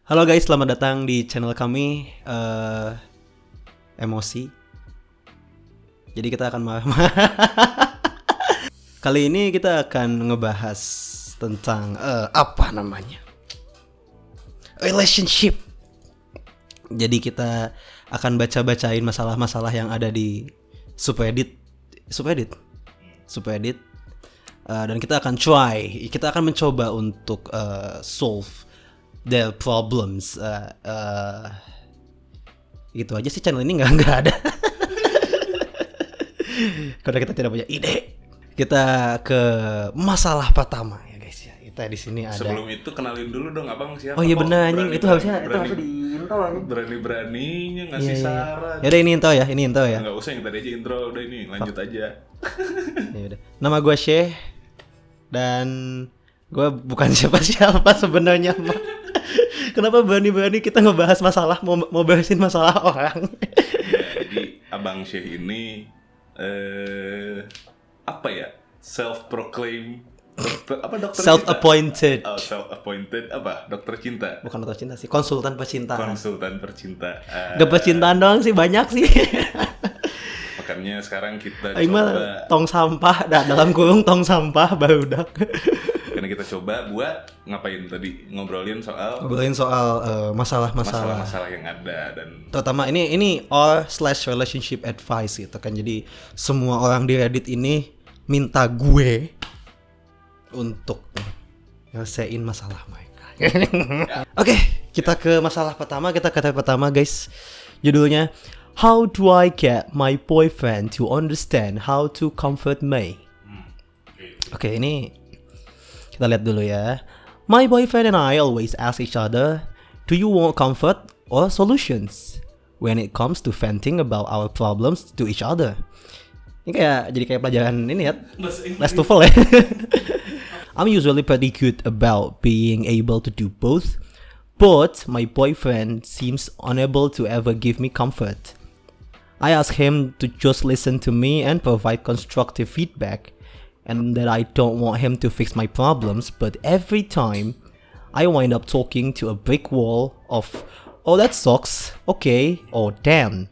Halo guys, selamat datang di channel kami Emosi. Jadi kita akan kali ini kita akan ngebahas tentang apa namanya? Relationship. Jadi kita akan baca-bacain masalah-masalah yang ada di subreddit. Dan kita akan mencoba untuk solve their problems. Gitu aja sih, channel ini nggak ada. Karena kita tidak punya ide. Kita ke masalah pertama ya guys ya. Kita di sini ada. Sebelum itu kenalin dulu dong abang siapa. Oh iya benar anjing, itu harusnya di intro anjing. Berani-beraninya ngasih saran. Ya udah ini intro ya. Enggak usah yang tadi aja intro, udah ini lanjut aja. Ya udah. Nama gue Syekh dan gue bukan siapa-siapa sebenarnya. Kenapa berani-berani kita ngebahas masalah, mau bahasin masalah orang? Ya, jadi abang Syekh ini apa ya? Self-proclaimed dokter Self-appointed. cinta? Self-appointed apa? Dokter cinta. Bukan dokter cinta sih, konsultan percintaan. Konsultan percintaan. Gak percintaan doang sih, banyak sih. Makanya sekarang kita coba tong sampah, dalam kurung tong sampah barudak. Karena kita coba buat ngapain tadi? Ngobrolin soal masalah-masalah yang ada, dan terutama ini r/relationship advice gitu kan. Jadi semua orang di Reddit ini minta gue untuk nyelesain masalah mereka. Oke, kita ke masalah pertama. Kita ke topik pertama guys. Judulnya How do I get my boyfriend to understand how to comfort me? Oke, ini kita lihat dulu ya. My boyfriend and I always ask each other, do you want comfort or solutions when it comes to venting about our problems to each other? Ini jadi kayak pelajaran ini ya, less TOEFL ya. I'm usually pretty good about being able to do both, but my boyfriend seems unable to ever give me comfort. I ask him to just listen to me and provide constructive feedback, and that I don't want him to fix my problems, but every time I wind up talking to a brick wall of, oh that sucks, okay, or damn.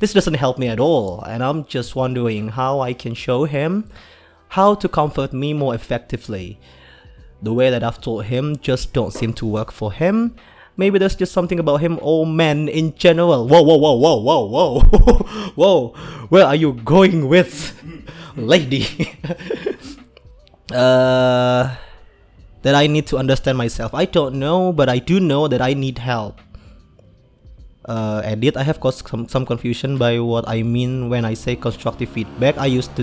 This doesn't help me at all, and I'm just wondering how I can show him how to comfort me more effectively. The way that I've told him just don't seem to work for him. Maybe there's just something about him or men in general. Whoa. Whoa, where are you going with, lady? That I need to understand myself. I don't know, but I do know that I need help. Edit, I have caused some confusion by what I mean when I say constructive feedback. I used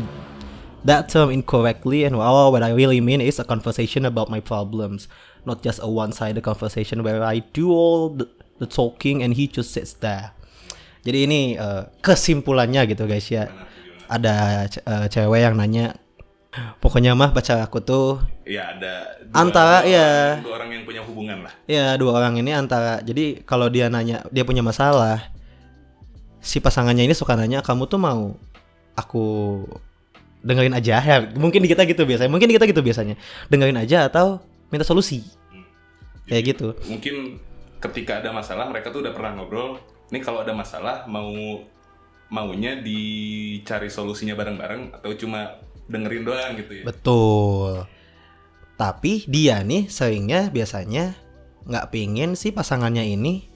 that term incorrectly, and what I really mean is a conversation about my problems, not just a one-sided conversation where I do all the talking and he just sits there. Jadi ini kesimpulannya gitu guys ya. Ada cewek yang nanya, pokoknya mah pacar aku tuh ya ada dua orang yang punya hubungan lah. Ya, dua orang ini antara, jadi kalau dia nanya dia punya masalah, si pasangannya ini suka nanya, kamu tuh mau aku dengerin aja ya, mungkin kita gitu biasanya dengerin aja atau minta solusi. Kayak gitu. Mungkin ketika ada masalah mereka tuh udah pernah ngobrol, nih kalau ada masalah maunya dicari solusinya bareng-bareng atau cuma dengerin doang gitu ya. Betul. Tapi dia nih seringnya biasanya nggak pingin si pasangannya ini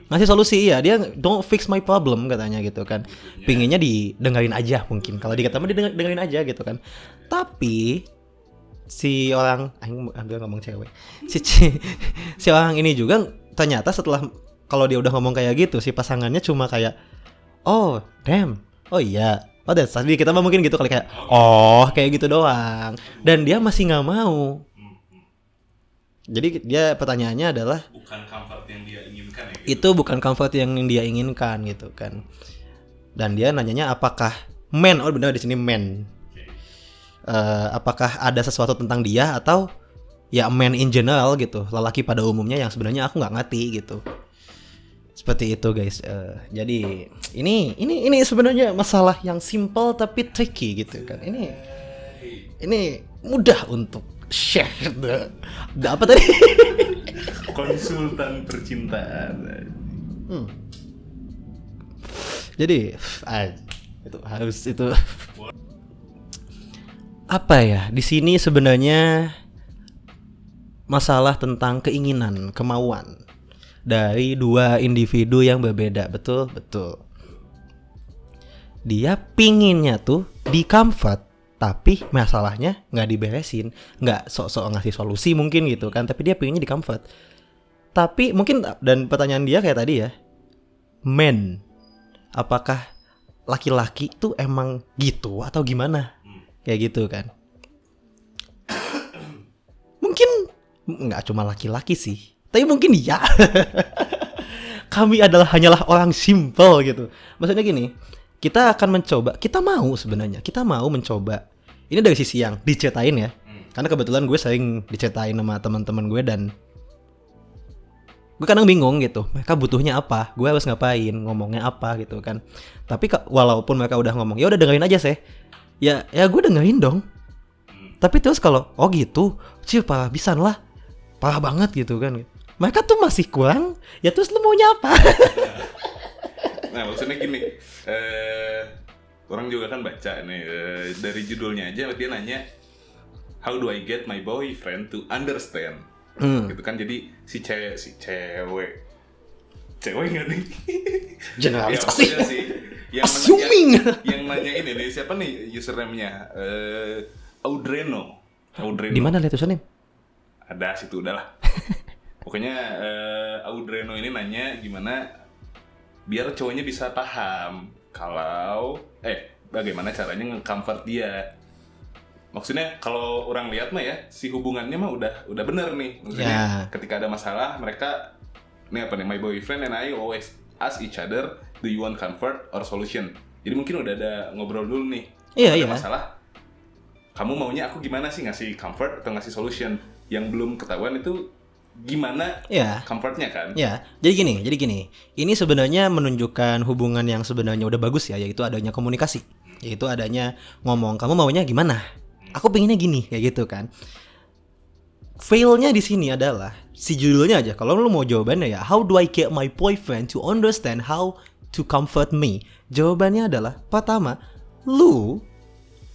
ngasih solusi, ya. Dia don't fix my problem katanya gitu kan. Pinginnya didengerin aja mungkin. Kalau dikata mah didengerin aja gitu kan. Tapi si orang, ambil ngomong cewek. Si orang ini juga ternyata setelah, kalau dia udah ngomong kayak gitu, si pasangannya cuma kayak, oh damn, oh iya, oh that's tadi kita mah mungkin gitu kali, kayak oh kayak gitu doang. Dan dia masih nggak mau. Jadi dia pertanyaannya adalah, bukan comfort yang dia inginkan ya, gitu. Itu bukan comfort yang dia inginkan gitu kan. Dan dia nanyanya apakah men, oh benar di sini men. Apakah ada sesuatu tentang dia atau ya men in general gitu, lelaki pada umumnya yang sebenarnya aku nggak ngerti gitu. Seperti itu guys. Jadi ini sebenarnya masalah yang simple tapi tricky gitu kan. Ini mudah untuk Shit. Udah apa tadi? Konsultan percintaan. Jadi itu harus itu apa ya? Di sini sebenarnya masalah tentang keinginan, kemauan dari dua individu yang berbeda. Betul. Dia pinginnya tuh di comfort, tapi masalahnya nggak diberesin, nggak sok-sok ngasih solusi mungkin gitu kan, tapi dia pinginnya di comfort. Tapi mungkin, dan pertanyaan dia kayak tadi ya, men, apakah laki-laki tuh emang gitu atau gimana? Kayak gitu kan. Mungkin nggak cuma laki-laki sih, tapi mungkin ya. Kami hanyalah orang simple gitu. Maksudnya gini, kita akan mencoba, kita mau mencoba. Ini dari sisi yang diceritain ya. Karena kebetulan gue sering diceritain sama teman-teman gue, dan gue kadang bingung gitu, mereka butuhnya apa, gue harus ngapain, ngomongnya apa gitu kan. Tapi walaupun mereka udah ngomong, ya udah dengerin aja sih. Ya gue dengerin dong. Tapi terus kalau oh gitu, parah pisan lah, parah banget gitu kan. Mereka tuh masih kurang, ya terus lu maunya apa? Nah maksudnya gini, orang juga kan baca nih, dari judulnya aja dia nanya, how do I get my boyfriend to understand? Gitu kan, jadi si cewek nggak nih? Generalisasi. Ya, sih. Assuming. Yang nanya ini nih, siapa nih username-nya? Audreno. Di mana lihat username? Ada situ udahlah. Pokoknya Audreno ini nanya gimana biar cowoknya bisa paham kalau bagaimana caranya nge-comfort dia. Maksudnya kalau orang lihat mah ya, si hubungannya mah udah bener nih. Maksudnya ketika ada masalah mereka my boyfriend and I always ask each other, do you want comfort or solution? Jadi mungkin udah ada ngobrol dulu nih. Ada masalah, kamu maunya aku gimana sih, ngasih comfort atau ngasih solution? Yang belum ketahuan itu gimana comfortnya kan? Ya, jadi gini. Ini sebenarnya menunjukkan hubungan yang sebenarnya udah bagus ya, yaitu adanya komunikasi, yaitu adanya ngomong, kamu maunya gimana? Aku pengennya gini, kayak gitu kan. Failnya di sini adalah si judulnya aja. Kalau lu mau jawabannya ya, how do I get my boyfriend to understand how to comfort me? Jawabannya adalah pertama, lu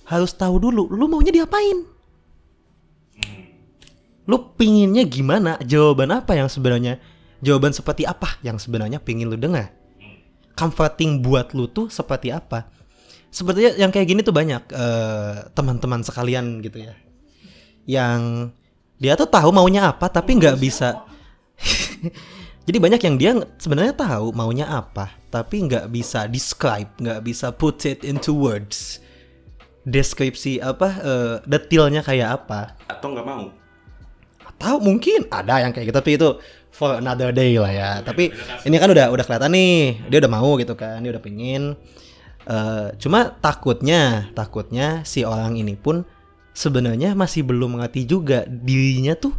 harus tahu dulu lu maunya diapain. Lu pinginnya gimana? Jawaban seperti apa yang sebenarnya pingin lu dengar? Comforting buat lu tuh seperti apa? Sepertinya yang kayak gini tuh banyak teman-teman sekalian gitu ya, yang dia tuh tahu maunya apa tapi nggak bisa. Jadi banyak yang dia sebenarnya tahu maunya apa tapi nggak bisa describe, nggak bisa put it into words. Deskripsi detailnya kayak apa? Atau nggak mau? Atau mungkin ada yang kayak gitu, tapi itu for another day lah ya. Tapi ini kan udah kelihatan nih, dia udah mau gitu kan, dia udah pengen. Cuma takutnya si orang ini pun sebenarnya masih belum mengerti juga dirinya tuh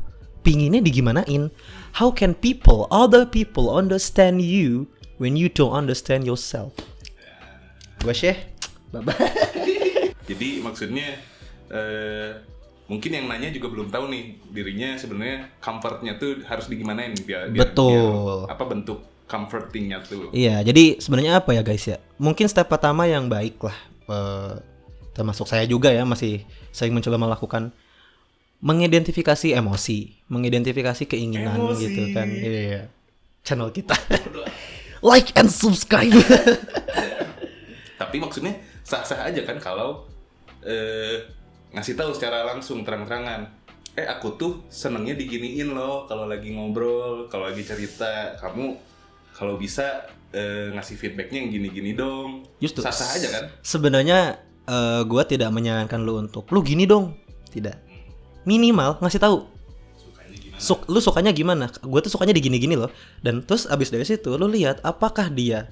pinginnya digimanain. How can other people understand you when you don't understand yourself? Gue bye-bye. Jadi maksudnya mungkin yang nanya juga belum tahu nih dirinya sebenarnya comfortnya tuh harus digimanain biar betul. Apa bentuk comfortingnya tuh? Iya, jadi sebenarnya apa ya guys ya? Mungkin step pertama yang baik lah, termasuk saya juga ya masih sering mencoba melakukan mengidentifikasi emosi, mengidentifikasi keinginan gitu kan. Iya. Channel kita. Like and subscribe. Tapi maksudnya sah-sah aja kan kalau ngasih tahu secara langsung terang-terangan. Aku tuh senengnya diginiin loh kalau lagi ngobrol, kalau lagi cerita. Kamu kalau bisa ngasih feedbacknya yang gini-gini dong. Justru sah-sah aja kan? Sebenarnya gue tidak menyarankan lu untuk lu gini dong. Tidak. Minimal ngasih tahu. Lu sukanya gimana? Gue tuh sukanya digini-gini loh. Dan terus abis dari situ lu lihat apakah dia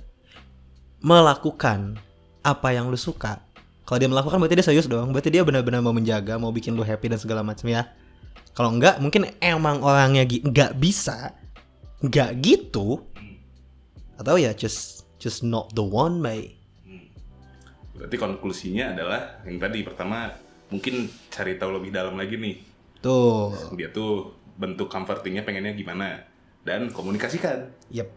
melakukan apa yang lu suka. Kalau dia melakukan berarti dia serius dong. Berarti dia benar-benar mau menjaga, mau bikin lu happy dan segala macam ya. Kalau enggak, mungkin emang orangnya enggak bisa, enggak gitu. Atau ya just not the one, mate. Berarti konklusinya adalah yang tadi pertama mungkin cari tahu lebih dalam lagi nih. Tuh. Dia tuh bentuk comfortingnya pengennya gimana dan komunikasikan. Yep.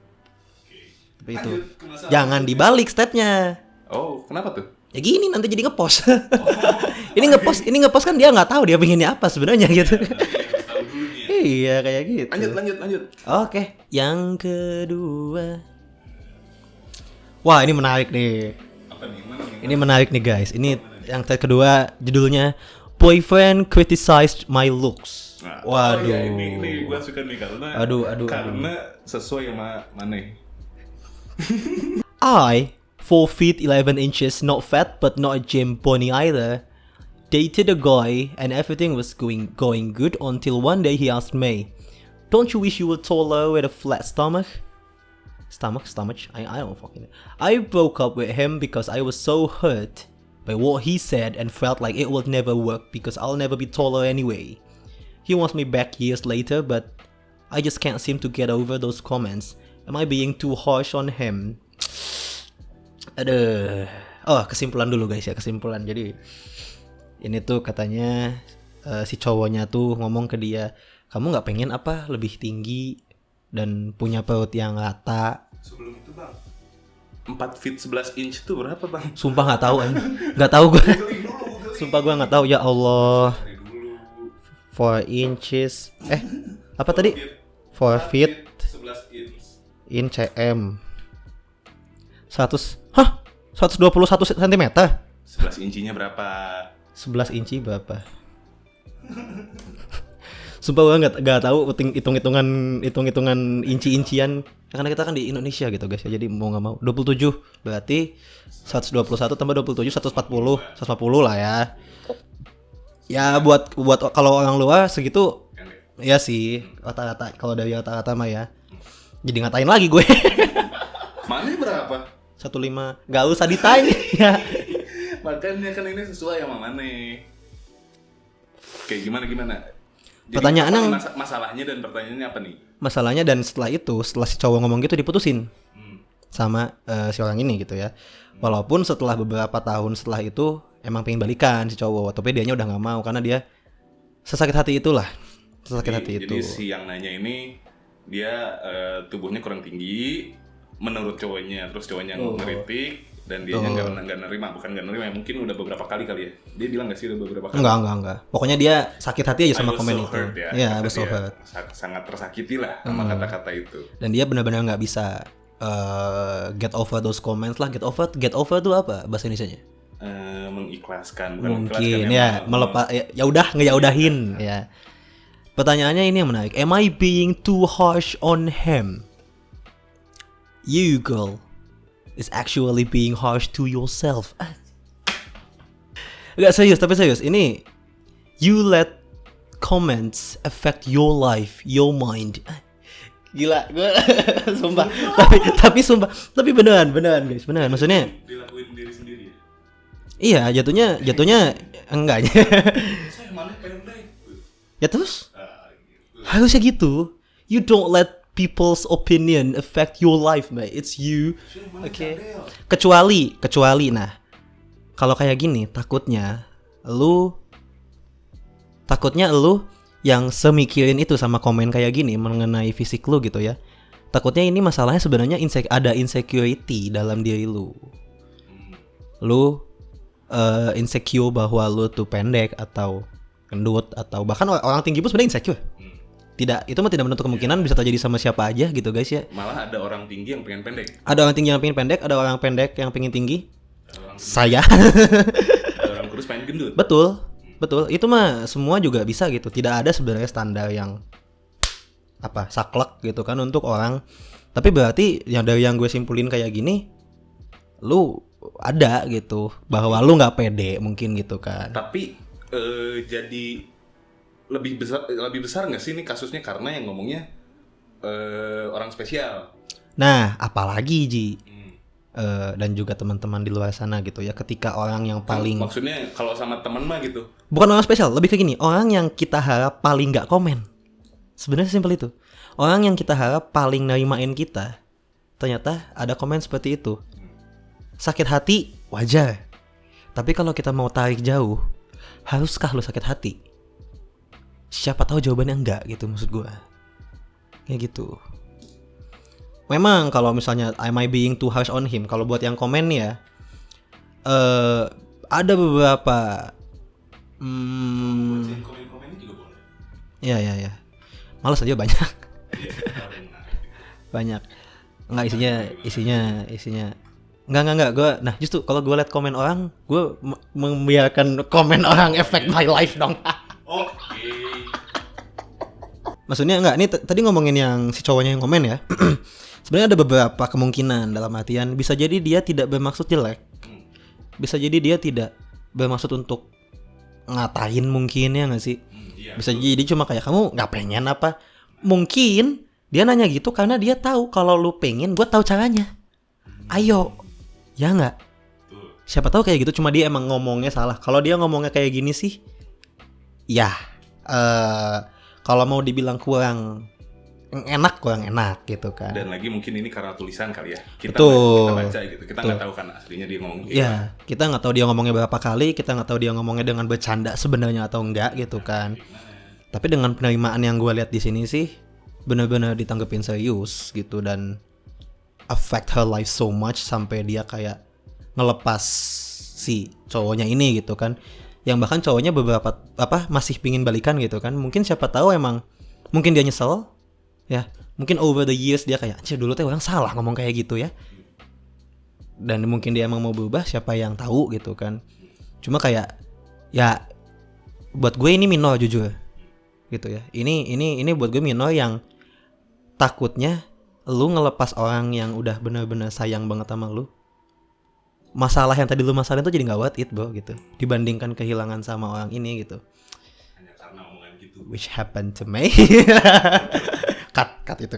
Tapi itu Lanjut ke masalah jangan berikutnya. dibalik stepnya. Oh, kenapa tuh? Ya gini nanti jadi ngepost. ini ngepost kan dia nggak tahu dia pinginnya apa sebenarnya gitu. Tahu dulu nih. Iya kayak gitu. Lanjut. Oke, yang kedua. Wah, ini menarik nih. Apa nih? Mana nih? Ini menarik nih guys. Ini yang kedua judulnya Boyfriend Criticized My Looks. Nah, Waduh. oh ya, ini gue suka nih karena karena sesuai sama Maneh. I, 4 feet 11 inches, not fat but not a gym pony either, dated a guy and everything was going good until one day he asked me, "Don't you wish you were taller with a flat stomach?" Stomach? I don't fucking know. I broke up with him because I was so hurt by what he said and felt like it would never work because I'll never be taller anyway. He wants me back years later, but I just can't seem to get over those comments. Am I being too harsh on him? Aduh. Oh, kesimpulan dulu guys ya, kesimpulan. Jadi ini tuh katanya si cowoknya tuh ngomong ke dia, "Kamu nggak pengen apa lebih tinggi dan punya perut yang rata?" Sebelum itu bang, 4 feet 11 inch itu berapa bang? Sumpah nggak tahu, nggak tahu gue. Sumpah gue nggak tahu, ya Allah. Cari dulu. 4 inches. Apa tadi? 4 feet 11 inch. in cm. 121 cm. 11 incinya berapa? 11 inci berapa? Sumpah gue nggak tahu hitung-hitungan inci-incian karena kita kan di Indonesia gitu guys ya, jadi mau nggak mau 27 berarti 121 tambah 27 140 lah ya. Ya buat kalau orang luar segitu ya sih rata-rata, kalau dari rata-rata mah ya. Jadi ngatain lagi gue. Maneh berapa? 15 nggak usah ditanya ya. Makanya kan ini sesuai sama Maneh. Kayak gimana? Jadi Pertanyaan apa yang masalahnya dan pertanyaannya apa nih? masalahnya, dan setelah si cowok ngomong gitu diputusin sama si orang ini gitu ya. Walaupun setelah beberapa tahun setelah itu emang pengen balikan si cowok, tapi dianya udah nggak mau karena dia sesakit hati itulah. Jadi si yang nanya ini dia tubuhnya kurang tinggi menurut cowoknya, terus cowoknya ngeritik dan dia nggak nerima, bukan nggak nerima, mungkin udah beberapa kali ya. Dia bilang nggak sih udah beberapa kali? Enggak. Pokoknya dia sakit hati aja sama komen so itu. hurt, ya. Iya, I was so hurt. Sangat tersakiti lah sama kata-kata itu. Dan dia benar-benar nggak bisa get over those comments lah. Get over tuh apa bahasa Indonesianya? Mengikhlaskan, bukan Mungkin mengikhlaskan, ya, melepas ya udah ngeyaudahin ya. Pertanyaannya ini yang menarik. Am I being too harsh on him? You girl is actually being harsh to yourself. Gak serius, tapi serius. Ini you let comments affect your life, your mind. Gila, gue sumpah. tapi beneran guys, beneran. Maksudnya dilakuin diri sendiri ya? iya, jatuhnya enggaknya. Saya Maneh pendek. Ya terus Gitu. harusnya gitu. You don't let people's opinion affect your life, mate. It's you. Oke. Kecuali nah. Kalau kayak gini takutnya lu yang semikirin itu sama komen kayak gini mengenai fisik lu gitu ya. Takutnya ini masalahnya sebenarnya ada insecurity dalam diri lu. Lu insecure bahwa lu tuh pendek atau gendut atau bahkan orang tinggi pun sebenarnya insecure. Itu mah tidak menutup kemungkinan bisa terjadi sama siapa aja gitu guys ya. Malah ada orang tinggi yang pengen pendek. Ada orang tinggi yang pengen pendek, ada orang pendek yang pengen tinggi. Saya. Ada orang kurus pengen gendut. Betul. Itu mah semua juga bisa gitu. Tidak ada sebenarnya standar yang saklek gitu kan untuk orang. Tapi berarti dari yang gue simpulin kayak gini, lu ada gitu bahwa lu nggak pede mungkin gitu kan. Tapi jadi lebih besar nggak sih ini kasusnya karena yang ngomongnya orang spesial. Nah, apalagi Ji. Dan juga teman-teman di luar sana gitu ya, ketika orang yang paling maksudnya kalau sama teman mah gitu bukan orang spesial, lebih ke gini, orang yang kita harap paling nggak komen. Sebenarnya simpel itu. Orang yang kita harap paling nerimain kita, ternyata ada komen seperti itu. Sakit hati wajar, tapi kalau kita mau tarik jauh, haruskah lo sakit hati? siapa tahu jawabannya enggak gitu maksud gue. Kayak gitu. Memang kalau misalnya am I being too harsh on him, kalau buat yang komen ya, ada beberapa komen-komennya juga boleh. ya malas aja banyak. Banyak nggak isinya nggak gue. Nah justru kalau gue liat komen orang, gue membiarkan komen orang affect my life dong. Oke. Maksudnya enggak, ini tadi ngomongin yang si cowoknya yang komen ya. Sebenarnya ada beberapa kemungkinan, dalam artian bisa jadi dia tidak bermaksud jelek. Bisa jadi dia tidak bermaksud untuk ngatain mungkin, ya enggak sih? Bisa jadi cuma kayak kamu enggak pengen apa. Mungkin dia nanya gitu karena dia tahu kalau lu pengen, gue tahu caranya. Ayo. Ya enggak? Siapa tahu kayak gitu, cuma dia emang ngomongnya salah. Kalau dia ngomongnya kayak gini sih, ya kalau mau dibilang kurang enak gitu kan. Dan lagi mungkin ini karena tulisan kali ya. Kita baca gitu. Kita nggak tahu kan aslinya dia ngomong gitu. Ya, kita nggak tahu dia ngomongnya berapa kali, kita nggak tahu dia ngomongnya dengan bercanda sebenarnya atau enggak gitu kan. Tapi dengan penerimaan yang gue lihat di sini sih benar-benar ditanggepin serius gitu, dan affect her life so much sampai dia kayak ngelepas si cowoknya ini gitu kan. Yang bahkan cowoknya beberapa masih pingin balikan gitu kan. Mungkin siapa tahu emang mungkin dia nyesel ya. Mungkin over the years dia kayak anjir dulu teh orang salah ngomong kayak gitu ya. Dan mungkin dia emang mau berubah, siapa yang tahu gitu kan. Cuma kayak ya buat gue ini minor jujur. Gitu ya. Ini buat gue minor yang takutnya lu ngelepas orang yang udah benar-benar sayang banget sama lu. Masalah yang tadi lu masalahin tuh jadi gak worth it bro gitu, dibandingkan kehilangan sama orang ini gitu. Hanya karena omongan gitu. Which happened to me. cut itu.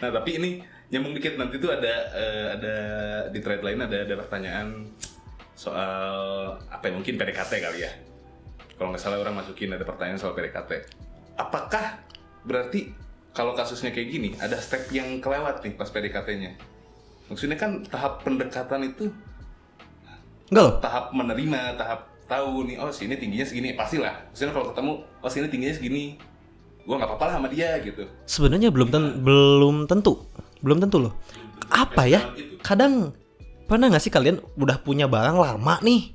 Nah tapi ini nyambung dikit, nanti tuh ada di thread lain ada pertanyaan soal apa ya, mungkin PDKT kali ya. Kalau nggak salah orang masukin ada pertanyaan soal PDKT. Apakah berarti kalau kasusnya kayak gini ada step yang kelewat nih pas PDKT-nya? Maksudnya kan tahap pendekatan itu enggak loh, tahap menerima, tahap tahu nih, oh sini tingginya segini, pastilah. Maksudnya kalau ketemu, oh sini tingginya segini, gua nggak apa-apa lah sama dia gitu. sebenarnya belum tentu loh. Apa ya? Kadang pernah nggak sih kalian udah punya barang lama nih,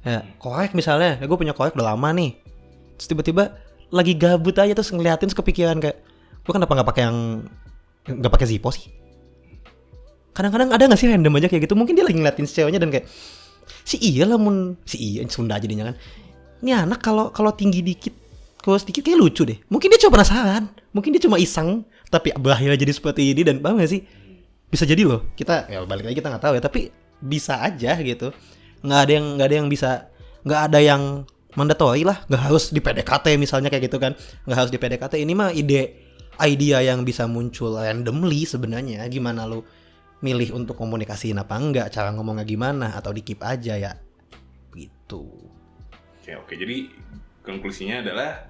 ya korek misalnya, ya gue punya korek udah lama nih, terus tiba-tiba lagi gabut aja terus ngeliatin, terus kepikiran kayak gue kenapa nggak pakai Zippo sih? Kadang-kadang ada nggak sih random aja kayak gitu? Mungkin dia lagi ngeliatin ceweknya dan kayak si iya Sunda jadinya kan. Ini anak kalau tinggi dikit, kalau sedikit kayak lucu deh. Mungkin dia cuma penasaran, mungkin dia cuma iseng, tapi bahaya jadi seperti ini. Dan paham gak sih? Bisa jadi loh. Kita ya balik lagi kita nggak tahu ya, tapi bisa aja gitu. Nggak ada yang mandatori lah. Nggak harus di PDKT misalnya kayak gitu kan. Nggak harus di PDKT. Ini mah idea yang bisa muncul randomly sebenarnya. Gimana lu milih untuk komunikasiin apa enggak, cara ngomongnya gimana, atau di keep aja ya gitu. Oke, jadi konklusinya adalah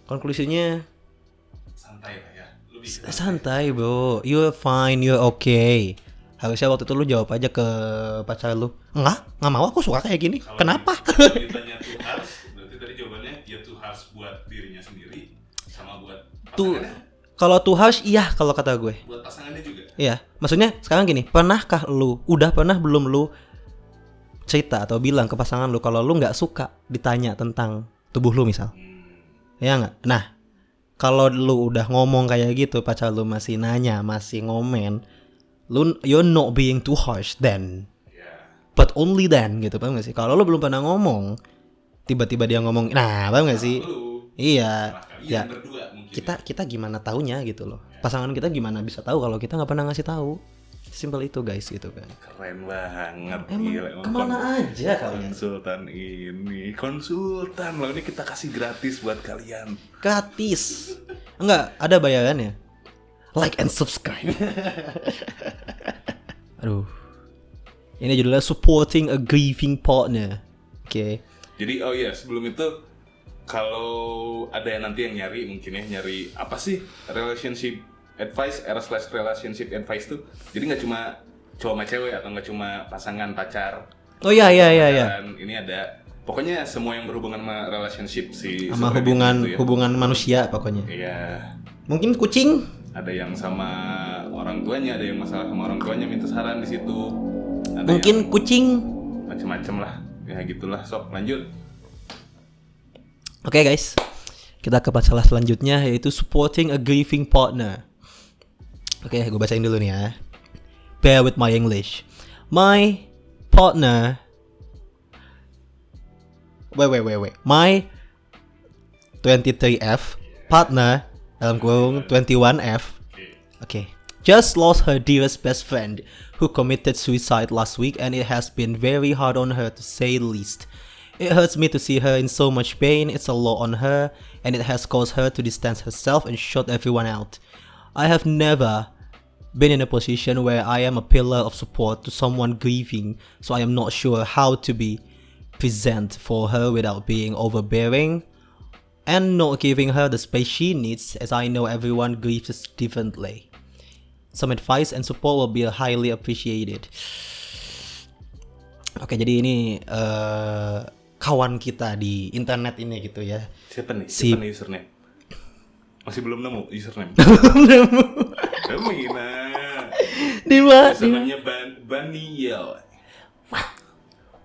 konklusinya santai lah ya. Santai bro, you're fine, you're okay. Harusnya waktu itu lu jawab aja ke pacar lu, nggak mau, aku suka kayak gini. Kalau kenapa? Ditanya too harsh, berarti tadi jawabannya ya too harsh buat dirinya sendiri sama buat pasangannya. Kalau too harsh, iya kalau kata gue. Buat pasangannya juga. Iya, maksudnya sekarang gini, udah pernah belum lu cerita atau bilang ke pasangan lu kalau lu nggak suka ditanya tentang tubuh lu misal? Ya nggak? Nah, kalau lu udah ngomong kayak gitu, pacar lu masih nanya, masih ngomen, you're not being too harsh then. But only then gitu, paham gak sih? Kalau lu belum pernah ngomong, tiba-tiba dia ngomong, nah paham gak sih? Iya, ya kita gimana taunya gitu loh. Pasangan kita gimana bisa tahu kalau kita nggak pernah ngasih tahu? Simple itu guys gitu kan. Keren banget. Emang gila, kemana aja kalian? Konsultan loh, ini kita kasih gratis buat kalian. Gratis? Enggak, ada bayarannya. Like and subscribe. Aduh. Ini judulnya supporting a grieving partner. Oke. Jadi sebelum itu kalau ada yang nanti yang nyari apa sih relationship advice, r/relationship advice tuh. Jadi nggak cuma cowok sama cewek atau nggak cuma pasangan pacar, Oh iya. Dan ini ada pokoknya semua yang berhubungan sama relationship si Sama subreddit itu ya. hubungan manusia pokoknya. Iya. Mungkin kucing. Ada yang sama orang tuanya, ada yang masalah sama orang tuanya minta saran di situ. Ada Mungkin kucing. macem-macem lah. Ya gitulah, sok lanjut. Oke guys, kita ke masalah selanjutnya yaitu supporting a grieving partner. Oke, gue bacain dulu nih ya. Bear with my English. My partner. Wait. My 23F partner dalam kurung 21F. Okay. Just lost her dearest best friend who committed suicide last week, and it has been very hard on her to say the least. It hurts me to see her in so much pain. It's a lot on her, and it has caused her to distance herself and shut everyone out. I have never been in a position where I am a pillar of support to someone grieving, so I am not sure how to be present for her without being overbearing and not giving her the space she needs, as I know everyone grieves differently. Some advice and support will be highly appreciated. Oke, jadi ini kawan kita di internet ini gitu ya. Siapa nih? Si- Siapa nih username? Masih belum nemu username. Mina. Di mana? Username-nya Baniel.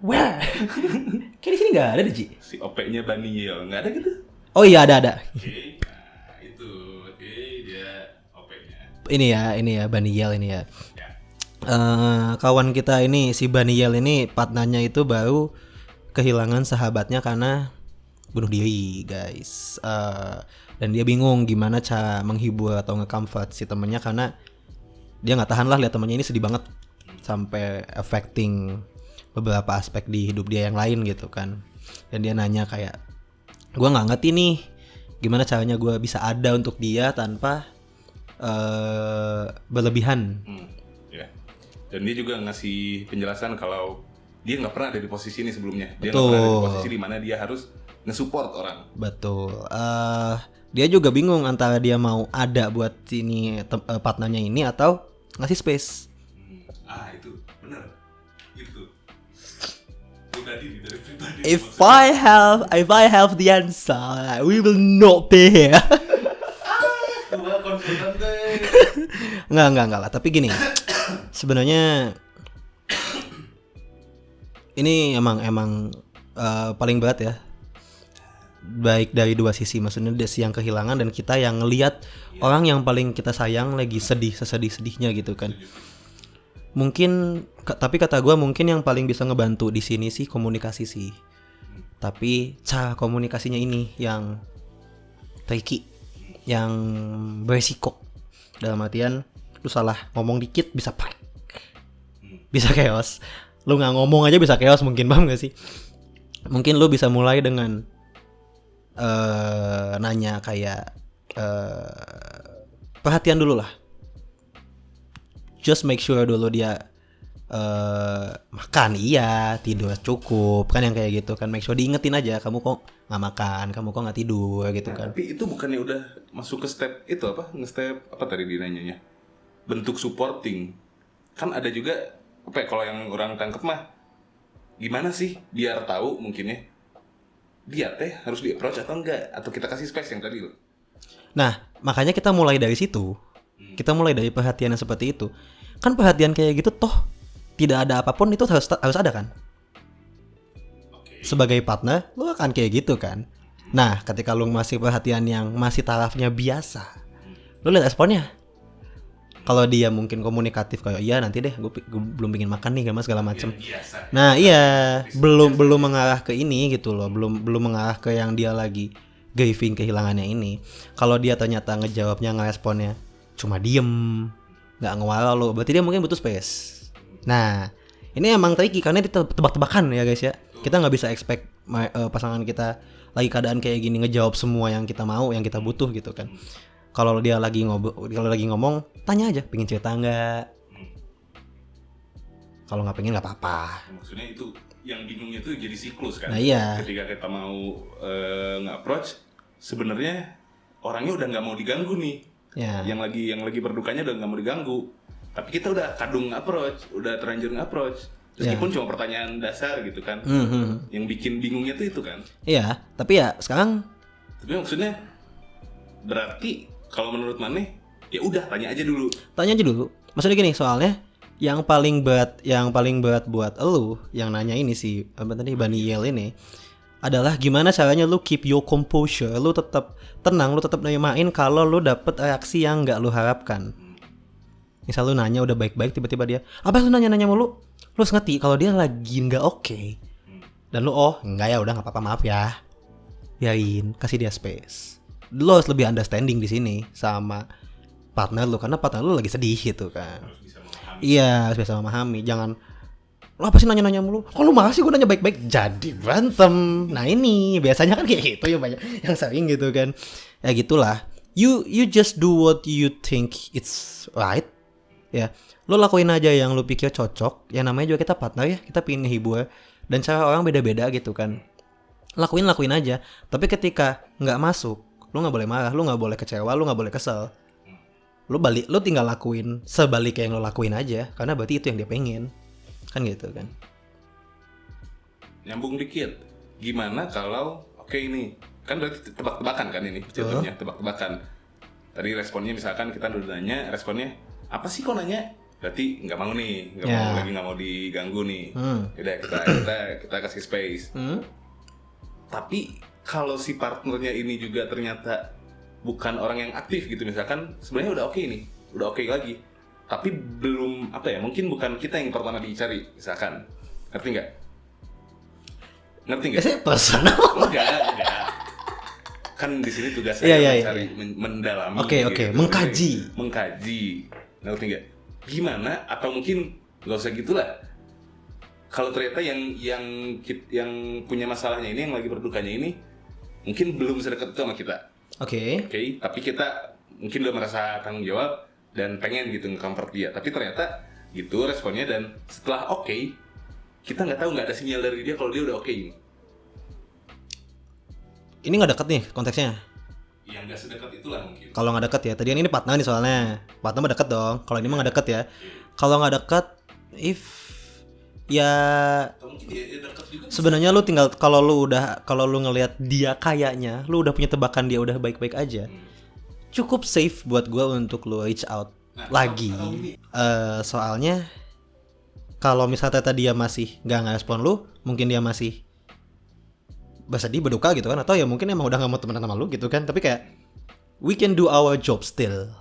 Where? Kayak di sini nggak ada deh, Ji. Si OP-nya Baniel, nggak ada gitu? Oh iya ada. Oke, nah itu, oke dia OP-nya. Ini ya Baniel ini ya. Ya. Kawan kita ini si Baniel ini partnernya itu baru kehilangan sahabatnya karena bunuh diri, guys. Dan dia bingung gimana cara menghibur atau nge-comfort si temennya karena dia nggak tahan lah lihat temennya ini sedih banget sampai affecting beberapa aspek di hidup dia yang lain gitu kan. Dan dia nanya kayak, gue nggak ngerti nih gimana caranya gue bisa ada untuk dia tanpa berlebihan. Ya. Dan dia juga ngasih penjelasan kalau dia nggak pernah ada di posisi ini sebelumnya. Dia nggak Betul. pernah ada di posisi di mana dia harus nge-support orang. Betul. Dia juga bingung antara dia mau ada buat ini partnernya ini atau ngasih space. Itu bener. Itu. Pribadi dari pribadi. If I have the answer, we will not be here. Tua konsultan deh. Enggak lah. Tapi gini, sebenarnya ini emang paling berat ya. Baik dari dua sisi, maksudnya dari si yang kehilangan dan kita yang ngelihat orang yang paling kita sayang lagi sesedih-sedihnya gitu kan. Mungkin tapi kata gue mungkin yang paling bisa ngebantu di sini sih komunikasi sih. Tapi cara komunikasinya ini yang tricky, yang beresiko. Dalam artian lu salah ngomong dikit bisa prank. Bisa chaos. Lu nggak ngomong aja bisa chaos mungkin, paham gak sih? Mungkin lu bisa mulai dengan nanya kayak perhatian dulu lah. Just make sure dulu dia makan iya, tidur cukup, kan yang kayak gitu kan. Make sure diingetin aja, kamu kok nggak makan, kamu kok nggak tidur gitu kan. Tapi itu bukannya udah masuk ke step itu apa? Nge-step apa tadi dinanyanya? Bentuk supporting. Kan ada juga apa ya, kalau yang orang tangkep mah gimana sih biar tahu mungkinnya dia teh harus di-approach atau enggak, atau kita kasih space yang tadi loh. Nah, makanya kita mulai dari situ. Kita mulai dari perhatian yang seperti itu. Kan perhatian kayak gitu toh tidak ada apapun itu harus ada kan? Sebagai partner, lu akan kayak gitu kan? Nah, ketika lu masih perhatian yang masih tarafnya biasa, lu lihat responnya. Kalau dia mungkin komunikatif kayak iya nanti deh, gue belum pengen makan nih sama segala macem. Nah iya, belum mengarah ke ini gitu loh, belum mengarah ke yang dia lagi grieving kehilangannya ini. Kalau dia ternyata ngejawabnya ngeresponnya cuma diem, nggak ngewala lo, berarti dia mungkin butuh space. Nah ini emang tricky karena dia tebak-tebakan ya guys ya. Kita nggak bisa expect pasangan kita lagi keadaan kayak gini ngejawab semua yang kita mau, yang kita butuh gitu kan. Kalau dia lagi ngomong, tanya aja, pengen cerita nggak? Kalau nggak pengen nggak apa-apa. Maksudnya itu yang bingungnya itu jadi siklus kan. Nah iya. Ketika kita mau nge-approach, sebenarnya orangnya udah nggak mau diganggu nih. Ya. Yang lagi berdukanya udah nggak mau diganggu. Tapi kita udah kadung approach, udah terlanjur nge-approach. Meskipun cuma pertanyaan dasar gitu kan. Yang bikin bingungnya tuh itu kan. Iya, tapi ya sekarang. Tapi maksudnya berarti kalau menurut Maneh ya udah tanya aja dulu. Tanya aja dulu. Maksudnya gini, soalnya yang paling berat buat elu yang nanya ini si apa tadi Baniel ini adalah gimana caranya lu keep your composure, lu tetap tenang, lu tetap nyimain kalau lu dapet reaksi yang nggak lu harapkan. Misal lu nanya udah baik-baik, tiba-tiba dia, apa lu nanya mulu? Lu harus ngerti kalau dia lagi nggak oke. Dan lu enggak ya udah nggak apa-apa, maaf ya. Biarin, kasih dia space. Lu harus lebih understanding di sini sama partner lu karena partner lu lagi sedih gitu kan. Harus bisa memahami. Iya, harus bisa memahami. Jangan lu apa sih nanya-nanya mulu? Kok lu marah sih gue nanya baik-baik? Jadi berantem. Nah ini biasanya kan kayak gitu ya banyak yang sering gitu kan. Ya gitulah. You just do what you think it's right. Ya, lu lakuin aja yang lu pikir cocok. Ya namanya juga kita partner ya, kita pengen ngehibur. Dan cara orang beda-beda gitu kan. Lakuin aja. Tapi ketika nggak masuk, lu nggak boleh marah, lu nggak boleh kecewa, lu nggak boleh kesel. Lu tinggal lakuin sebaliknya yang lu lakuin aja, karena berarti itu yang dia pengen. Kan gitu kan. Nyambung dikit. Gimana kalau ini kan berarti tebak-tebakan kan ini jatuhnya, tebak-tebakan. Tadi responnya misalkan kita udah nanya, responnya apa sih kok nanya? Berarti nggak mau nih, nggak mau diganggu nih. Udah kita kasih space. Tapi kalau si partnernya ini juga ternyata bukan orang yang aktif gitu, misalkan sebenarnya udah oke nih, udah oke lagi, tapi belum mungkin bukan kita yang pertama dicari, misalkan, ngerti nggak? Saya personal. Enggak. Kan di sini tugas saya mencari, mendalami. Oke, mengkaji, ngerti nggak? Gimana? Atau mungkin nggak usah gitulah. Kalau ternyata yang punya masalahnya ini, yang lagi berdukanya ini, mungkin belum sedekat itu sama kita. Oke, tapi kita mungkin udah merasa tanggung jawab dan pengen gitu nge-comfort dia. Tapi ternyata gitu responnya, dan setelah kita nggak ada sinyal dari dia kalau dia udah ini. Ini nggak deket nih konteksnya. Yang nggak sedekat itulah mungkin. Kalau nggak deket ya, tadi ini partner nih soalnya. Partner mah deket dong. Kalau ini mah nggak deket ya. Kalau nggak deket, sebenarnya lu tinggal kalau lu ngelihat dia kayaknya lu udah punya tebakan dia udah baik-baik aja, cukup safe buat gue untuk lu reach out lagi. Soalnya kalau misalnya tadi dia masih nggak ngerespon lu, mungkin dia masih bersedih berduka gitu kan, atau ya mungkin emang udah nggak mau temenan sama lu gitu kan. Tapi kayak we can do our job still,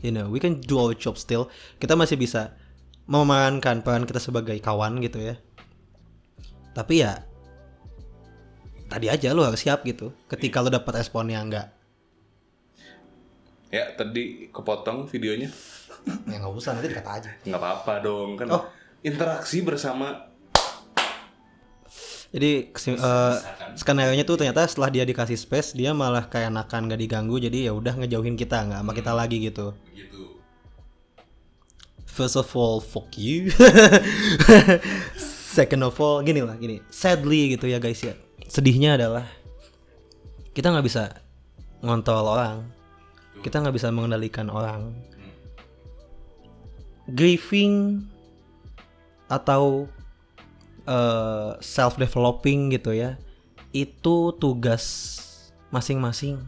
we can do our job still. Kita masih bisa memainkan peran kita sebagai kawan gitu ya. Tapi ya tadi aja lu harus siap gitu ketika lu dapat respon yang enggak. Ya tadi kepotong videonya. Ya nggak usah, nanti dikata aja. Nggak apa-apa dong kan. Interaksi bersama. Jadi skenario-nya tuh ternyata setelah dia dikasih space, dia malah kayak enakan nggak diganggu, jadi ya udah ngejauhin kita, nggak sama kita lagi gitu. First of all, fuck you. Second of all, gini. Sadly gitu ya guys ya. Sedihnya adalah kita nggak bisa ngontrol orang, kita nggak bisa mengendalikan orang. Grieving atau self-developing gitu ya, itu tugas masing-masing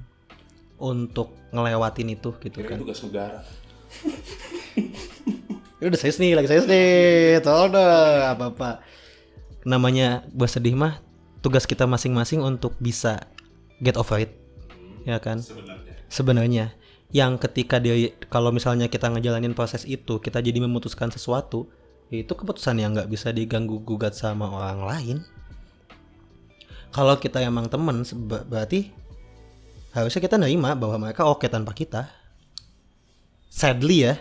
untuk ngelewatin itu gitu kan. Tugas negara. Udah lagi saya nih, tolong dong apa-apa. Namanya bersedih mah tugas kita masing-masing untuk bisa get over it, ya kan? Sebenarnya yang ketika kalau misalnya kita ngejalanin proses itu, kita jadi memutuskan sesuatu, itu keputusan yang nggak bisa diganggu gugat sama orang lain. Kalau kita emang temen, berarti harusnya kita nerima bahwa mereka oke tanpa kita. Sadly ya,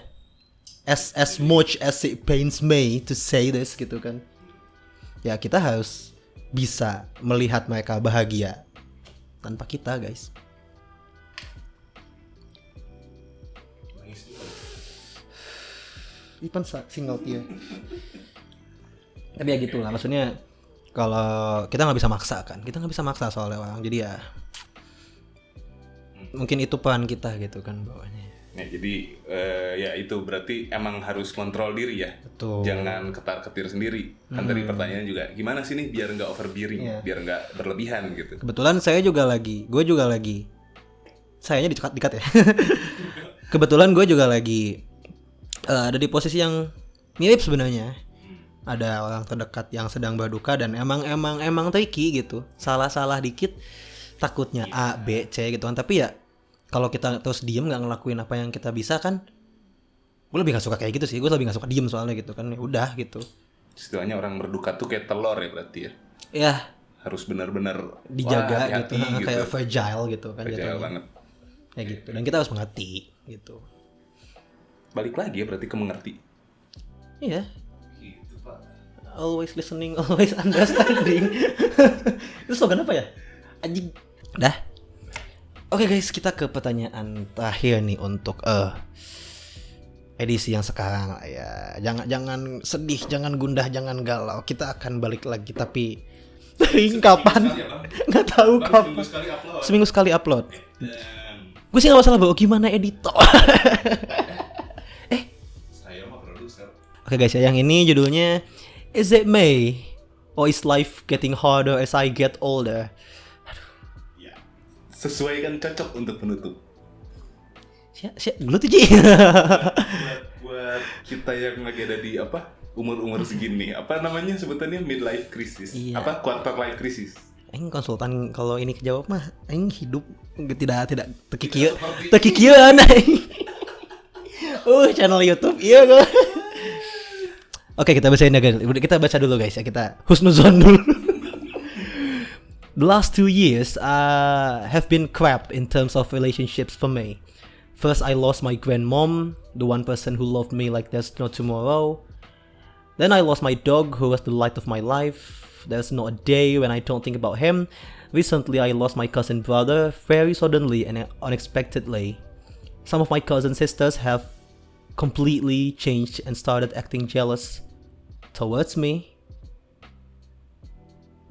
as much as it pains me to say this gitu kan, ya kita harus bisa melihat mereka bahagia tanpa kita guys. Ipan single tier. Tapi ya gitulah, maksudnya kalau kita nggak bisa maksa kan, kita nggak bisa maksa soalnya orang, jadi ya mungkin itu peran kita gitu kan bawahnya. Ya, jadi ya itu berarti emang harus kontrol diri ya. Betul. Jangan ketar-ketir sendiri. Kan tadi pertanyaannya juga gimana sih nih biar nggak overbearing, Iya. biar nggak berlebihan gitu. Kebetulan gue juga lagi, sayanya dikat ya. Kebetulan gue juga lagi ada di posisi yang mirip sebenarnya. Ada orang terdekat yang sedang berduka dan emang tricky gitu. Salah dikit takutnya A, B, C gitu kan. Tapi ya kalau kita terus diem nggak ngelakuin apa yang kita bisa kan, gue lebih gak suka kayak gitu sih. Gue lebih gak suka diem soalnya gitu kan. Ya udah gitu. Istilahnya orang berduka tuh kayak telur ya berarti ya. Ya Harus benar-benar dijaga hati-hati gitu. Kayak fragile gitu kan Fragile jatuhnya. banget. Ya gitu. Dan kita harus mengerti gitu. Balik lagi ya berarti ke mengerti. Iya. Gitu Pak. Always listening, always understanding. Itu slogan apa ya? Anjing. Dah. Oke guys, kita ke pertanyaan terakhir nih untuk edisi yang sekarang lah ya. Jangan sedih, jangan gundah, jangan galau. Kita akan balik lagi tapi kapan? Nggak tahu kapan. Seminggu sekali upload. Gue sih nggak masalah bawa gimana editor. Saya mah produser. Oke guys ya, yang ini judulnya Is It Me? Or Is Life Getting Harder As I Get Older? Ya. Sesuai kan cocok untuk penutup. Dulu tuh Ji. buat kita yang lagi ada di umur segini, apa namanya sebutannya midlife crisis, Iya. quarter life crisis. Aing konsultan kalau ini kejawab mah aing hidup tidak tekikieuan aing. Channel YouTube iya gue. Oke, kita bacain ya guys. Kita baca dulu guys ya. Kita husnuzon dulu. The last 2 years have been crap in terms of relationships for me. First, I lost my grandmom, the one person who loved me like there's no tomorrow. Then I lost my dog, who was the light of my life. There's not a day when I don't think about him. Recently, I lost my cousin brother very suddenly and unexpectedly. Some of my cousin sisters have completely changed and started acting jealous towards me.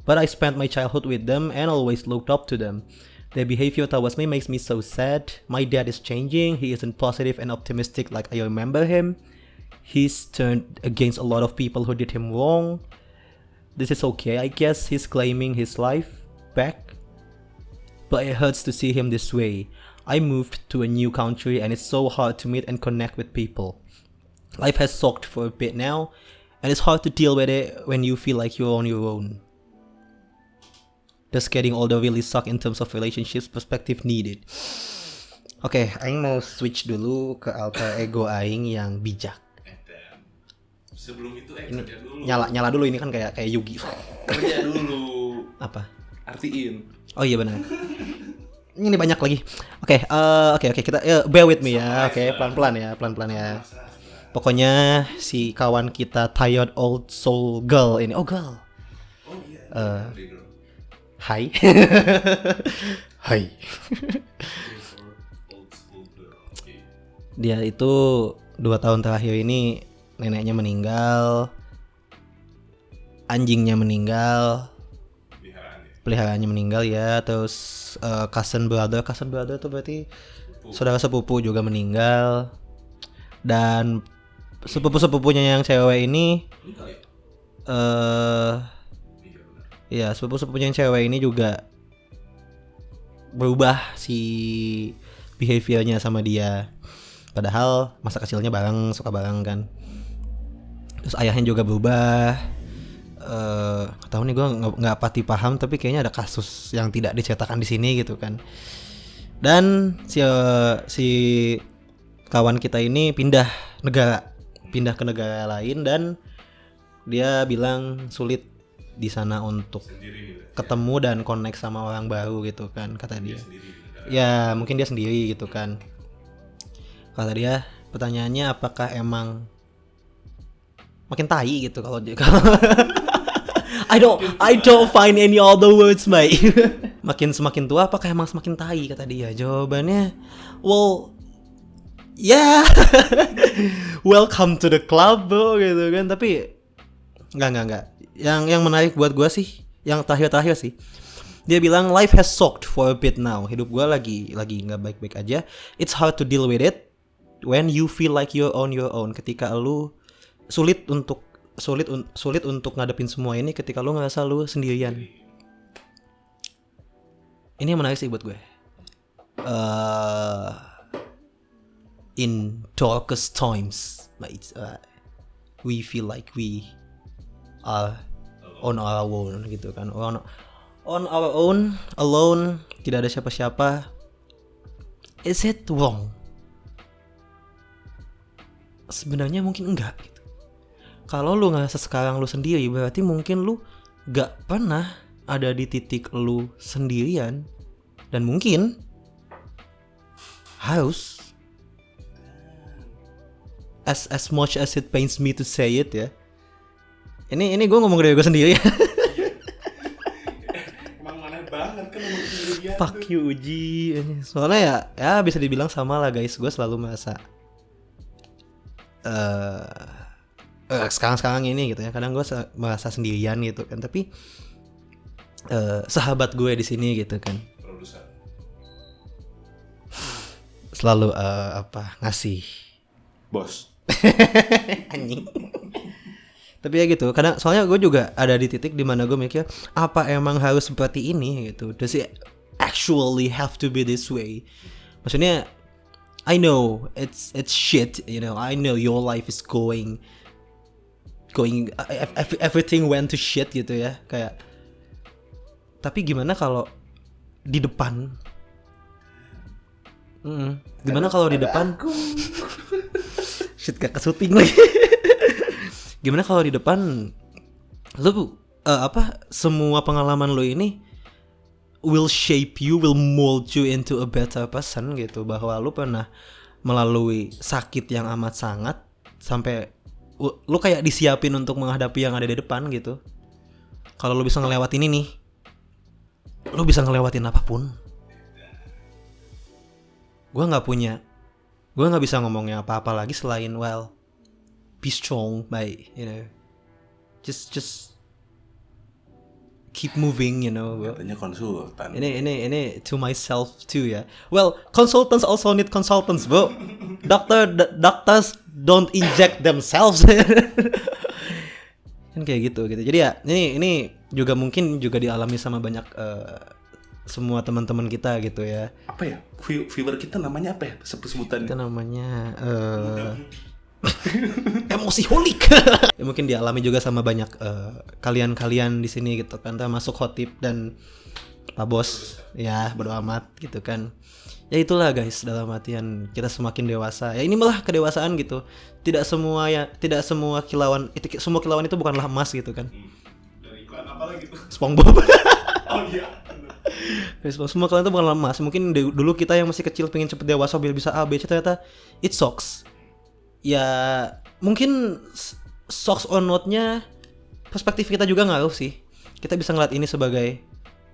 But I spent my childhood with them and always looked up to them. Their behavior towards me makes me so sad. My dad is changing. He isn't positive and optimistic like I remember him. He's turned against a lot of people who did him wrong. This is okay, I guess. He's claiming his life back. But it hurts to see him this way. I moved to a new country and it's so hard to meet and connect with people. Life has sucked for a bit now, and it's hard to deal with it when you feel like you're on your own. Does getting older really suck in terms of relationships? Perspective needed. Oke, aing mau switch dulu ke alter ego aing yang bijak. Sebelum itu Ini kerja dulu. nyala dulu ini kan kayak Yugi. Kerja dulu. Apa? Artiin. Oh iya benar. Ini banyak lagi. Oke, kita bear with me ya. Oke, pelan-pelan ya. Pokoknya si kawan kita tired old soul girl ini. Oh girl. Oh iya. Hai. Hai. Dia itu 2 tahun terakhir ini neneknya meninggal, anjingnya meninggal, peliharaannya meninggal ya, terus cousin brother tuh berarti saudara sepupu juga meninggal, dan sepupunya yang cewek ini ya sepupunya yang cewek ini juga berubah si behaviornya sama dia, padahal masa kecilnya suka bareng kan. Terus ayahnya juga berubah. Gak tahu nih, gue nggak pati paham, tapi kayaknya ada kasus yang tidak diceritakan di sini gitu kan. Dan si kawan kita ini pindah ke negara lain, dan dia bilang sulit di sana untuk ketemu dan connect sama orang baru gitu kan, kata dia. Ya mungkin dia sendiri gitu kan. Kata dia, pertanyaannya apakah emang makin tai gitu kalau dia I don't find any other words, mate. Semakin tua apakah emang semakin tai, kata dia. Jawabannya, well, yeah. Welcome to the club, bro, gitu kan. Tapi enggak. Yang menarik buat gue sih, yang terakhir sih. Dia bilang life has sucked for a bit now. Hidup gue lagi nggak baik-baik aja. It's hard to deal with it. when you feel like you're on your own, ketika lu sulit untuk ngadepin semua ini, ketika lu ngerasa lu sendirian. Ini yang menarik sih buat gue. In darkest times, we feel like we are on our own gitu kan. On our own, alone, tidak ada siapa-siapa. Is it wrong? Sebenarnya mungkin enggak gitu. Kalau lu ngerasa sekarang lu sendiri, berarti mungkin lu gak pernah ada di titik lu sendirian. Dan mungkin harus, as much as it pains me to say it ya, ini gue ngomong dari gue sendiri. Emang aneh banget kan ngomong sendirian. Fuck you Uji. Soalnya ya bisa dibilang sama lah guys, gue selalu merasa sekarang ini gitu ya, kadang gue merasa sendirian gitu kan, tapi sahabat gue di sini gitu kan selalu ngasih bos. anjing. Tapi ya gitu, kadang soalnya gue juga ada di titik dimana gue mikir, apa emang harus seperti ini gitu? Does it actually have to be this way? Maksudnya, I know it's shit, you know. I know your life is going everything went to shit gitu ya, kayak. Tapi gimana kalau di depan? Gimana kalau di depan? Shit, gak kesuting lagi. Gimana kalau di depan lu semua pengalaman lu ini will shape you, will mold you into a better person gitu, bahwa lu pernah melalui sakit yang amat sangat sampai lu kayak disiapin untuk menghadapi yang ada di depan gitu. Kalau lu bisa ngelewatin ini, lu bisa ngelewatin apapun. Gue nggak bisa ngomongnya apa-apa lagi selain be strong, you know, just keep moving, you know. Katanya konsultan. Ini to myself too ya. Well, consultants also need consultants, bro. Doctors don't inject themselves. Kan kayak gitu. Jadi ya ini juga mungkin juga dialami sama banyak semua teman-teman kita gitu ya. Apa ya? Viewer kita namanya apa ya? Sebutannya. Itu namanya emosi holik. Ya, mungkin dialami juga sama banyak kalian di sini gitu kan, termasuk Khotib dan Pak Bos. Ya, bodo amat gitu kan. Ya itulah guys, dalam artian kita semakin dewasa. Ya ini malah kedewasaan gitu. Tidak semua kilauan itu bukanlah emas gitu kan. Dari iklan apa lagi tuh? SpongeBob. Oh iya. Semua kalian itu bukan emas. Mungkin dulu kita yang masih kecil pengen cepet dewasa biar bisa A, B, C, ternyata it sucks. Ya mungkin sucks or not-nya perspektif kita juga ngaruh sih. Kita bisa ngeliat ini sebagai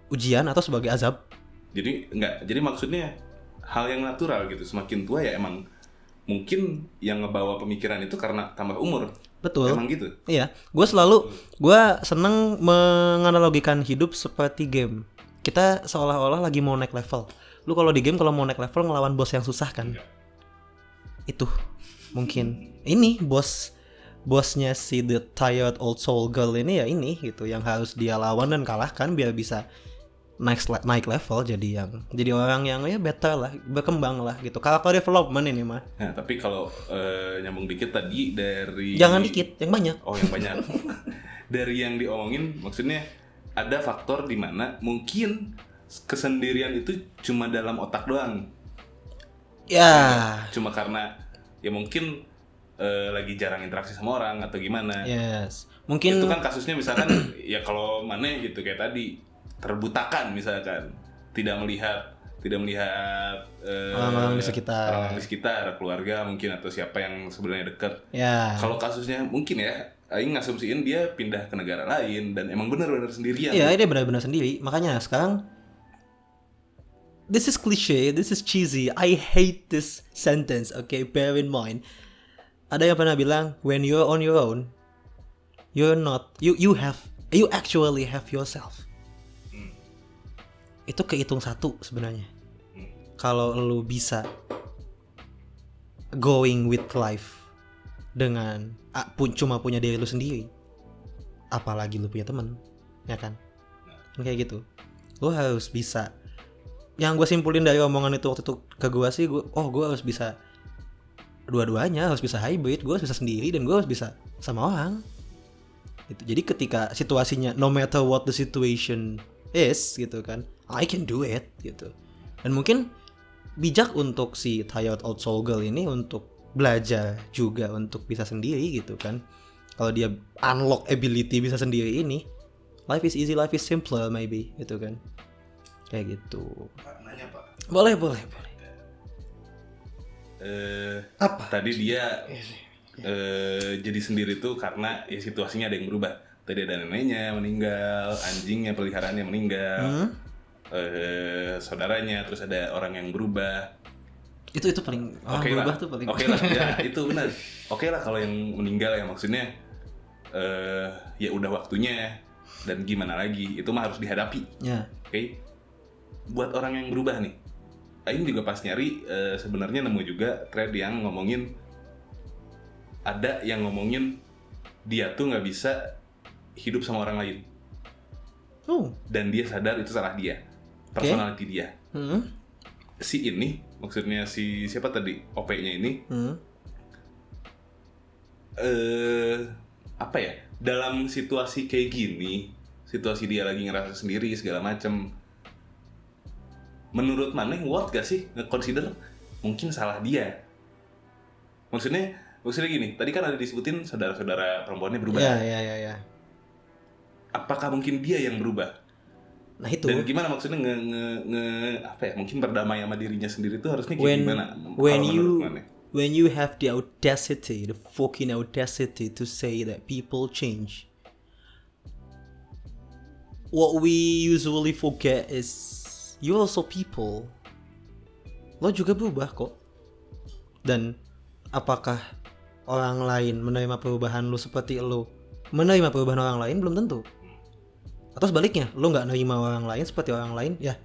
ujian atau sebagai azab. Jadi maksudnya hal yang natural gitu. Semakin tua ya emang mungkin yang ngebawa pemikiran itu karena tambah umur. Betul. Emang gitu. Iya, gue seneng menganalogikan hidup seperti game. Kita seolah-olah lagi mau naik level. Lu kalau di game kalau mau naik level ngelawan bos yang susah kan? Enggak. Itu mungkin ini bosnya si the tired old soul girl ini ya ini gitu yang harus dia lawan dan kalahkan biar bisa naik level jadi orang yang ya better lah, berkembang lah gitu. Character development ini mah. Nah, tapi kalau nyambung dikit tadi dari jangan dikit, yang banyak. Oh, yang banyak. Dari yang diomongin maksudnya ada faktor di mana mungkin kesendirian itu cuma dalam otak doang. Ya. Cuma karena ya mungkin lagi jarang interaksi sama orang atau gimana. Yes. Mungkin itu kan kasusnya misalkan ya kalau Mane gitu kayak tadi terbutakan misalkan, tidak melihat orang-orang di sekitar, keluarga mungkin atau siapa yang sebenarnya dekat. Ya. Kalau kasusnya mungkin ya Aing ngasumsiin dia pindah ke negara lain dan emang benar-benar sendirian. Iya, dia benar-benar sendiri. Makanya sekarang this is cliche, this is cheesy. I hate this sentence. Okay, bear in mind. Ada yang pernah bilang, when you're on your own, you actually have yourself. Itu kehitung satu sebenarnya. Kalau lu bisa going with life dengan cuma punya diri lu sendiri, apalagi lu punya temen, ya kan? Kayak gitu. Lu harus bisa. Yang gue simpulin dari omongan itu waktu itu ke gue sih, gue harus bisa dua-duanya, harus bisa hybrid, gue harus bisa sendiri dan gue harus bisa sama orang. Gitu. Jadi ketika situasinya, no matter what the situation is, gitu kan, I can do it, gitu. Dan mungkin bijak untuk si Tired Old Soul Girl ini untuk belajar juga untuk bisa sendiri, gitu kan. Kalau dia unlock ability bisa sendiri ini, life is easy, life is simpler maybe, gitu kan. Kayak gitu. Pak, nanya Pak. Boleh. Apa? Tadi dia jadi sendiri tuh karena ya situasinya ada yang berubah. Tadi ada neneknya meninggal, anjingnya peliharaannya meninggal, saudaranya, terus ada orang yang berubah. Itu paling okay berubah lah. tuh paling. Oke lah, ya itu benar. Oke lah kalau yang meninggal ya maksudnya ya udah waktunya dan gimana lagi, itu mah harus dihadapi. Ya. Oke. Buat orang yang berubah nih, Aing juga pas nyari sebenarnya nemu juga thread yang ngomongin, ada yang ngomongin dia tuh nggak bisa hidup sama orang lain. Dan dia sadar itu salah dia, personality dia. Si ini, maksudnya si siapa tadi, OP-nya ini, apa ya? Dalam situasi kayak gini, situasi dia lagi ngerasa sendiri segala macem. Menurut Maneh, worth gak sih nge-consider mungkin salah dia? Maksudnya gini, tadi kan ada disebutin saudara-saudara perempuannya berubah. Ya. Apakah mungkin dia yang berubah? Nah itu. Dan gimana maksudnya apa ya? Mungkin berdamai sama dirinya sendiri itu harusnya kayak gimana? When you have the fucking audacity to say that people change, what we usually forget is you also people. Lo juga berubah kok. Dan apakah orang lain menerima perubahan lo seperti lo menerima perubahan orang lain? Belum tentu. Atau sebaliknya, lo gak nerima orang lain seperti orang lain, ya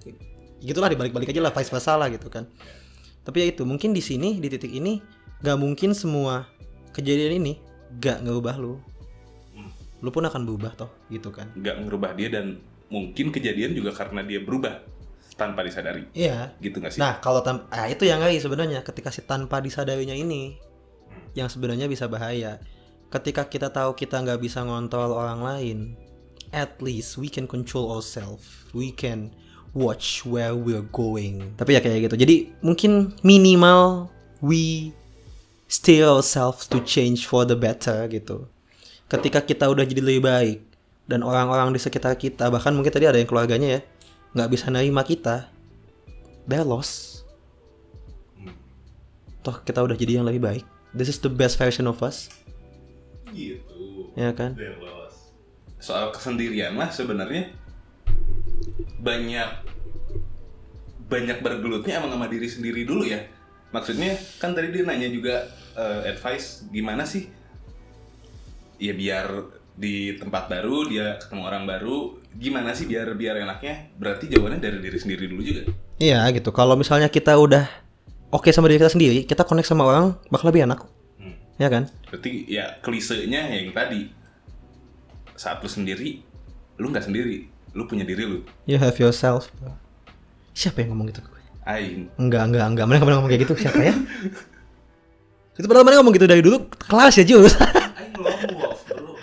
gitulah, dibalik-balik aja lah, vice versa lah gitu kan. Tapi ya itu, mungkin di sini, di titik ini, gak mungkin semua kejadian ini gak ngerubah lo. Lo pun akan berubah toh, gitu kan. Gak ngerubah dia, dan mungkin kejadian juga karena dia berubah tanpa disadari. Iya. Gitu gak sih? Nah, kalau itu yang ngeri sebenarnya, ketika si tanpa disadarinya ini yang sebenarnya bisa bahaya. Ketika kita tahu kita nggak bisa ngontrol orang lain, at least we can control ourselves. We can watch where we're going. Tapi ya kayak gitu. Jadi mungkin minimal we steer ourselves to change for the better gitu. Ketika kita udah jadi lebih baik dan orang-orang di sekitar kita, bahkan mungkin tadi ada yang keluarganya ya, nggak bisa nerima kita, they're lost. Toh kita udah jadi yang lebih baik. This is the best version of us. Gitu. Ya kan? They're lost. Soal kesendirian mah sebenarnya banyak bergelutnya emang sama diri sendiri dulu ya. Maksudnya kan tadi dia nanya juga advice gimana sih? Ya biar di tempat baru dia ketemu orang baru, gimana sih biar enaknya? Berarti jawabannya dari diri sendiri dulu juga. Iya gitu. Kalau misalnya kita udah oke sama diri kita sendiri, kita connect sama orang bakal lebih enak. Ya kan? Berarti ya klisenya yang tadi, saat lu sendiri, lu nggak sendiri, lu punya diri lu. You have yourself. Siapa yang ngomong gitu ke gue? Aing. Enggak. Mana ngomong kayak gitu? Siapa ya? Itu padahal mana ngomong gitu dari dulu kelas ya Jus. Aing love bro.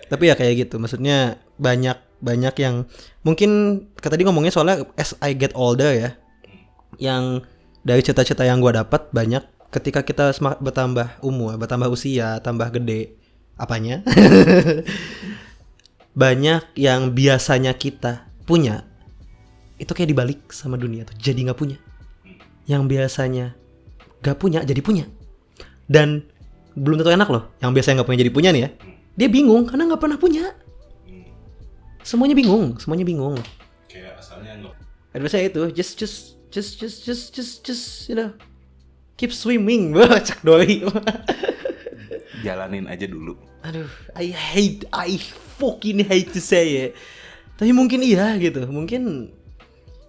Tapi ya kayak gitu. Maksudnya banyak yang mungkin tadi ngomongnya soalnya as I get older ya. Yang dari cita-cita yang gue dapat banyak ketika kita bertambah umur, bertambah usia, tambah gede apanya. Banyak yang biasanya kita punya itu kayak dibalik sama dunia tuh, jadi nggak punya. Yang biasanya nggak punya jadi punya. Dan belum tentu enak loh. Yang biasanya nggak punya jadi punya nih ya. Dia bingung karena nggak pernah punya. Semuanya bingung. Kayak asalnya nggak. Advice itu just you know, keep swimming. Cak doi. Jalanin aja dulu. Aduh, I fucking hate to say it. Tapi mungkin iya gitu. Mungkin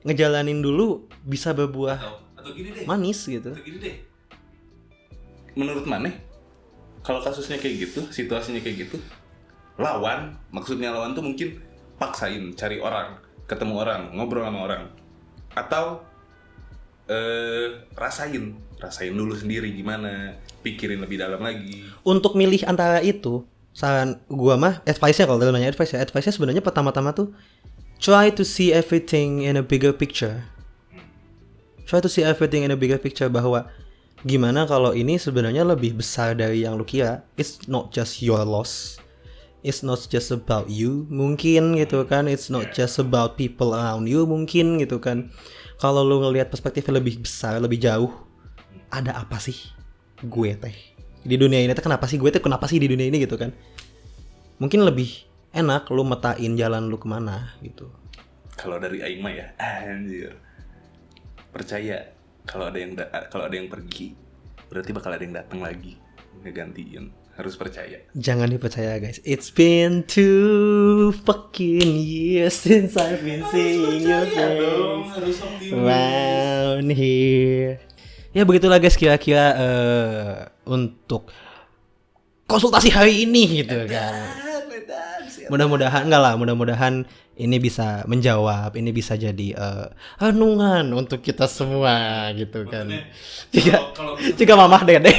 ngejalanin dulu bisa berbuah atau gini deh. manis gitu. Atau gini deh. menurut Maneh kalau kasusnya kayak gitu, situasinya kayak gitu, maksudnya lawan tuh mungkin paksain cari orang, ketemu orang, ngobrol sama orang, atau rasain dulu sendiri gimana, pikirin lebih dalam lagi. Untuk milih antara itu, saran gua mah advice-nya, kalau dalam nanya advice-nya sebenarnya pertama-tama tuh try to see everything in a bigger picture. Try to see everything in a bigger picture, bahwa gimana kalau ini sebenarnya lebih besar dari yang lu kira. It's not just your loss. It's not just about you, mungkin gitu kan. It's not just about people around you, mungkin gitu kan. Kalau lu ngelihat perspektifnya lebih besar, lebih jauh, ada apa sih gue teh di dunia ini teh, kenapa sih di dunia ini gitu kan. Mungkin lebih enak lu metain jalan lu kemana gitu. Kalau dari aing mah ya, anjir, percaya kalau ada yang pergi, berarti bakal ada yang datang lagi ngegantiin. Harus percaya. Jangan dipercaya guys. It's been 2 fucking years since I've been seeing you around here. Ya begitulah guys, kira-kira untuk konsultasi hari ini gitu kan. Mudah-mudahan ini bisa menjawab, ini bisa jadi renungan untuk kita semua gitu kan. Jika mamah dede.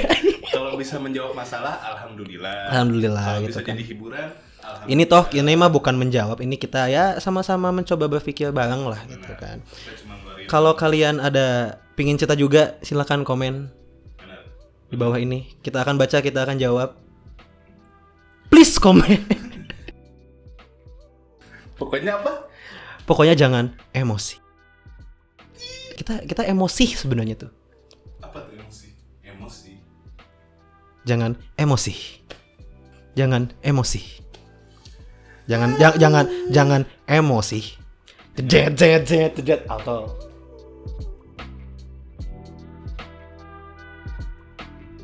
Kalau bisa menjawab masalah, alhamdulillah. Alhamdulillah kalau gitu bisa kan. jadi hiburan, Ini toh ini mah bukan menjawab, ini kita ya sama-sama mencoba berpikir bareng lah gitu kan. Kalau kalian ada pingin cerita juga, silakan komen di bawah ini. Kita akan baca, kita akan jawab. Please komen. Pokoknya apa? Pokoknya jangan emosi. Kita emosi sebenarnya tuh. Apa tuh emosi? Emosi. Jangan emosi. Jangan emosi. Jangan emosi. Jet. Auto.